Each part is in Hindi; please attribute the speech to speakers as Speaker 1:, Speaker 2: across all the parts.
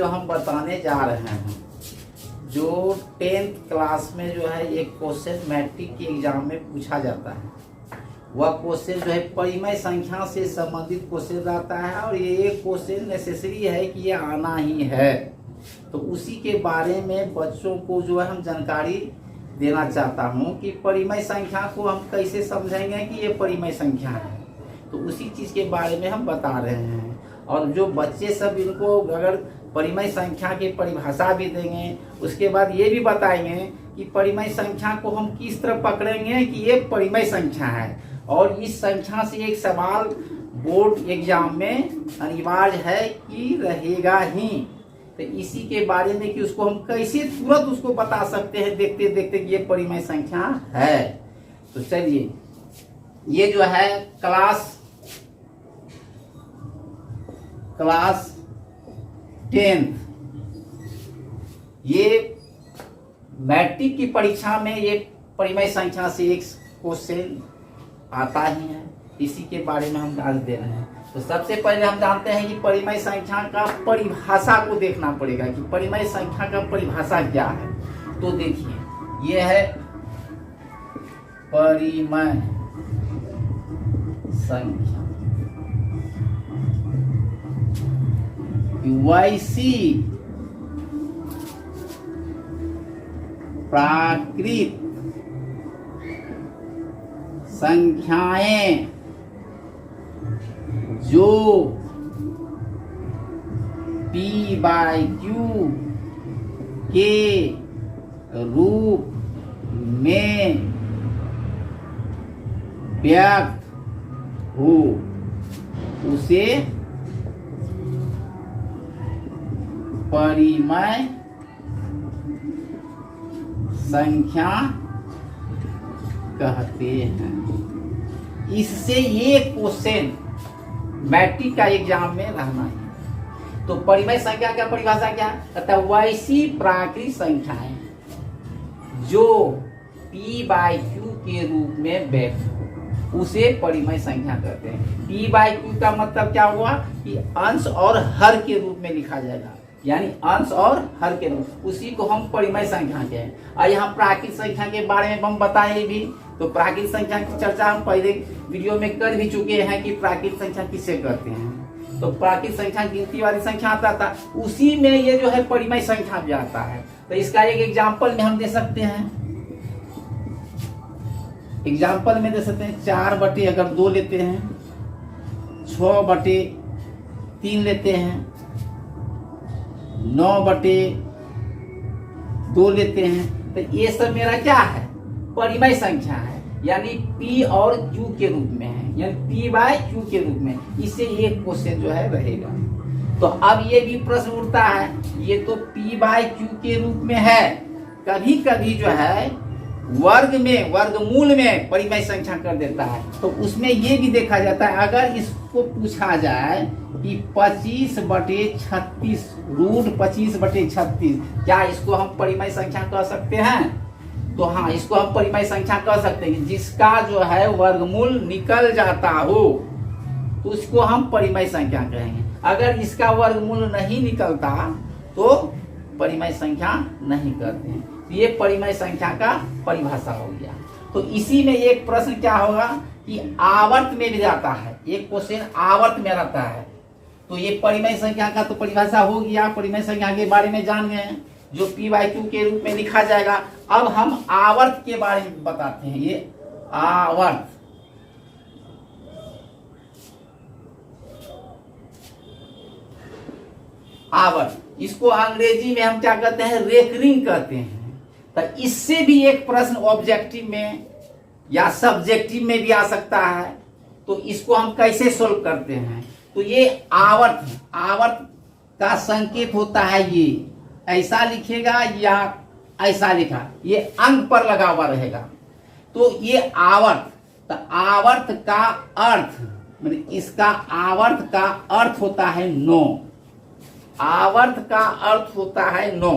Speaker 1: जो हम बताने जा रहे हैं, जो 10th क्लास में जो है एक क्वेश्चन मैट्रिक के एग्जाम में पूछा जाता है, वह क्वेश्चन जो है परिमेय संख्या से संबंधित क्वेश्चन रहता है और ये क्वेश्चन नेसेसरी है कि ये आना ही है। तो उसी के बारे में बच्चों को जो है हम जानकारी देना चाहता हूँ कि परिमेय संख्या को हम कैसे समझेंगे कि ये परिमेय संख्या है, तो उसी चीज़ के बारे में हम बता रहे हैं। और जो बच्चे सब इनको अगर परिमेय संख्या की परिभाषा भी देंगे, उसके बाद ये भी बताएंगे कि परिमेय संख्या को हम किस तरह पकड़ेंगे कि ये परिमेय संख्या है। और इस संख्या से एक सवाल बोर्ड एग्जाम में अनिवार्य है कि रहेगा ही। तो इसी के बारे में कि उसको हम कैसे तुरंत उसको बता सकते हैं देखते देखते कि ये परिमेय संख्या है। तो चलिए, ये जो है क्लास 10th, ये मैट्रिक की परीक्षा में ये परिमेय संख्या से एक क्वेश्चन आता ही है, इसी के बारे में हम आज दे रहे हैं। तो सबसे पहले हम जानते हैं कि परिमेय संख्या का परिभाषा को देखना पड़ेगा कि परिमेय संख्या का परिभाषा क्या है। तो देखिए, ये है परिमेय संख्या, वैसी प्राकृत संख्याएं जो p/q के रूप में व्यक्त हो उसे परिमेय संख्या कहते हैं। इससे ये क्वेश्चन मैट्रिक का एग्जाम में रहना है। तो परिमेय संख्या का परिभाषा क्या कहता है? वैसी प्राकृतिक संख्याएं जो p/q के रूप में व्यक्त हो उसे परिमेय संख्या कहते हैं। p/q का मतलब क्या हुआ कि अंश और हर के रूप में लिखा जाएगा, यानी अंश और हर के रूप, उसी को हम परिमेय संख्या कहते हैं। और यहाँ प्राकृतिक संख्या के बारे में हम बताए भी, तो प्राकृतिक संख्या की चर्चा हम पहले वीडियो में कर भी चुके हैं कि प्राकृतिक संख्या किसे कहते हैं। तो प्राकृतिक संख्या गिनती वाली संख्या आता था, उसी में ये जो है परिमेय संख्या भी आता है। तो इसका एक एग्जाम्पल में हम दे सकते हैं, एग्जाम्पल में दे सकते हैं 4/, अगर 2 लेते हैं, 6/3 लेते हैं, 9/2 लेते हैं। तो ये सब मेरा क्या है? परिमेय संख्या है, यानी p और q के रूप में है, यानी p/q के रूप में। इससे ये क्वेश्चन जो है रहेगा। तो अब ये भी प्रश्न उठता है, ये तो p/q के रूप में है, कभी कभी जो है वर्गमूल में परिमेय संख्या कर देता है। तो उसमें ये भी देखा जाता है, अगर इसको पूछा जाए कि 25/36 √25/36, क्या इसको हम परिमेय संख्या कह सकते हैं? तो हाँ, इसको हम परिमेय संख्या कह सकते हैं। जिसका जो है वर्गमूल निकल जाता हो तो उसको हम परिमेय संख्या कहेंगे। अगर इसका वर्गमूल नहीं निकलता तो परिमेय संख्या नहीं करते हैं। तो ये परिमेय संख्या का परिभाषा हो गया। तो इसी में एक प्रश्न क्या होगा कि आवर्त में भी जाता है, एक क्वेश्चन आवर्त में रहता है। तो ये परिमेय संख्या का तो परिभाषा हो गया, परिमेय संख्या के बारे में जान गए, जो p/q के रूप में लिखा जाएगा। अब हम आवर्त के बारे में बताते हैं। ये आवर्त, इसको अंग्रेजी में हम क्या कहते हैं? रेकरिंग कहते हैं। तो इससे भी एक प्रश्न ऑब्जेक्टिव में या सब्जेक्टिव में भी आ सकता है। तो इसको हम कैसे सोल्व करते हैं? तो ये आवर्त, आवर्त का संकेत होता है, ये ऐसा लिखेगा या ऐसा लिखा, ये अंक पर लगा हुआ रहेगा। तो ये आवर्त, तो आवर्त का अर्थ, मतलब इसका आवर्त का अर्थ होता है 9। आवर्त का अर्थ होता है 9।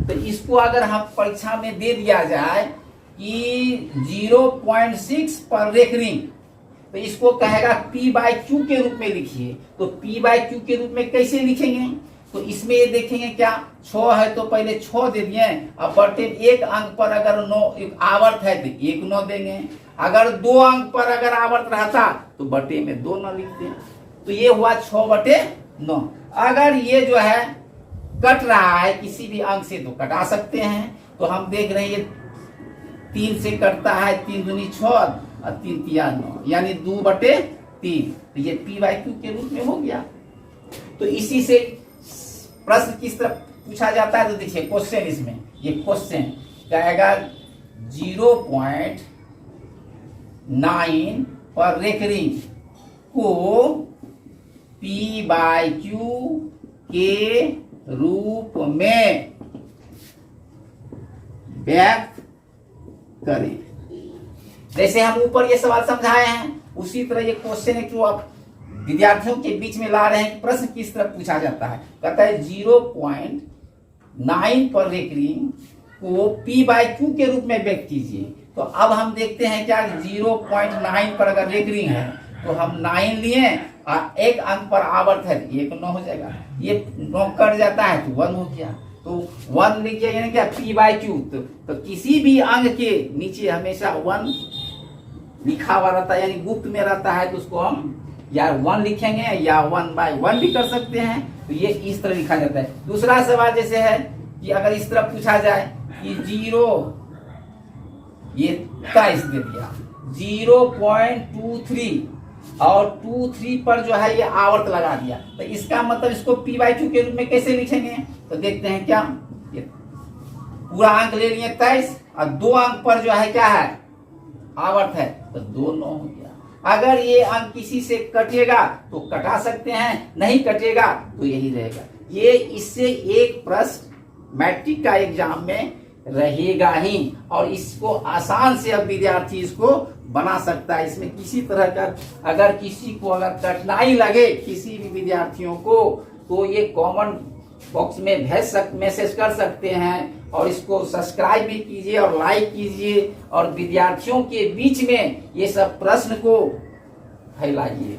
Speaker 1: तो इसको अगर हम परीक्षा में दे दिया जाए कि 0.6 पर रेकरिंग, तो इसको कहेगा p/q के रूप में लिखिए। तो p/q के रूप में कैसे लिखेंगे? तो इसमें ये देखेंगे क्या 6 है तो पहले 6 दे दिए, अब बटे एक अंक पर अगर 9 आवर्त है तो 1 9 देंगे, अगर 2 अंक पर अगर आवर्त रहता तो बटे में 2 9 लिखते हैं। तो ये हुआ 6 बटे 9। अगर ये जो है कट रहा है किसी भी अंक से तो कटा सकते हैं। तो हम देख रहे हैं ये 3 से कटता है, 3 दूनी 6 और 3 तिया 9, यानी 2 बटे 3। तो ये पी बाई क्यू के रूप में हो गया। तो इसी से प्रश्न किस तरह पूछा जाता है, तो देखिए क्वेश्चन, इसमें ये क्वेश्चन कहेगा 0.9 पर रेकरिंग को पी बाई क्यू के रूप में व्यक्त करें। जैसे हम ऊपर ये सवाल समझाए हैं उसी तरह ये क्वेश्चन है कि आप विद्यार्थियों के बीच में ला रहे हैं कि प्रश्न किस तरह पूछा जाता है। कहता है 0.9 पर रेकरिंग को पी बाई क्यू के रूप में व्यक्त कीजिए। तो अब हम देखते हैं क्या 0.9 पर अगर रेकरिंग है तो हम 9 लिए और एक अंक पर आवर्त है 1 9 हो जाएगा, ये 9 कट जाता है तो 1 हो गया। तो 1 लिखिए यानी क्या पी बाई क्यू। तो किसी भी अंक के नीचे हमेशा 1 लिखा हुआ रहता है, यानी गुप्त में रहता है, तो उसको हम या 1 लिखेंगे या 1/1 भी कर सकते हैं। तो ये इस तरह लिखा जाता है। दूसरा सवाल जैसे है कि अगर इस तरह पूछा जाए कि 0 ये 23 दे दिया, 0.23 और 23 पर जो है ये आवर्त लगा दिया, तो इसका मतलब इसको पी बाई क्यू के रूप में कैसे लिखेंगे। तो देखते हैं क्या, ये पूरा अंक ले लिए 23 और 2 अंक पर जो है क्या है आवर्त है, तो 2 9 हो गया। अगर ये अंक किसी से कटेगा तो कटा सकते हैं, नहीं कटेगा तो यही रहेगा। ये इससे एक प्रश्न मैट्रिक का एग्जाम में रहेगा ही, और इसको आसान से अब विद्यार्थी इसको बना सकता है। इसमें किसी तरह का अगर किसी को अगर कठिनाई लगे किसी भी विद्यार्थियों को, तो ये कमेंट बॉक्स में मैसेज कर सकते हैं, और इसको सब्सक्राइब भी कीजिए और लाइक कीजिए, और विद्यार्थियों के बीच में ये सब प्रश्न को फैलाइए।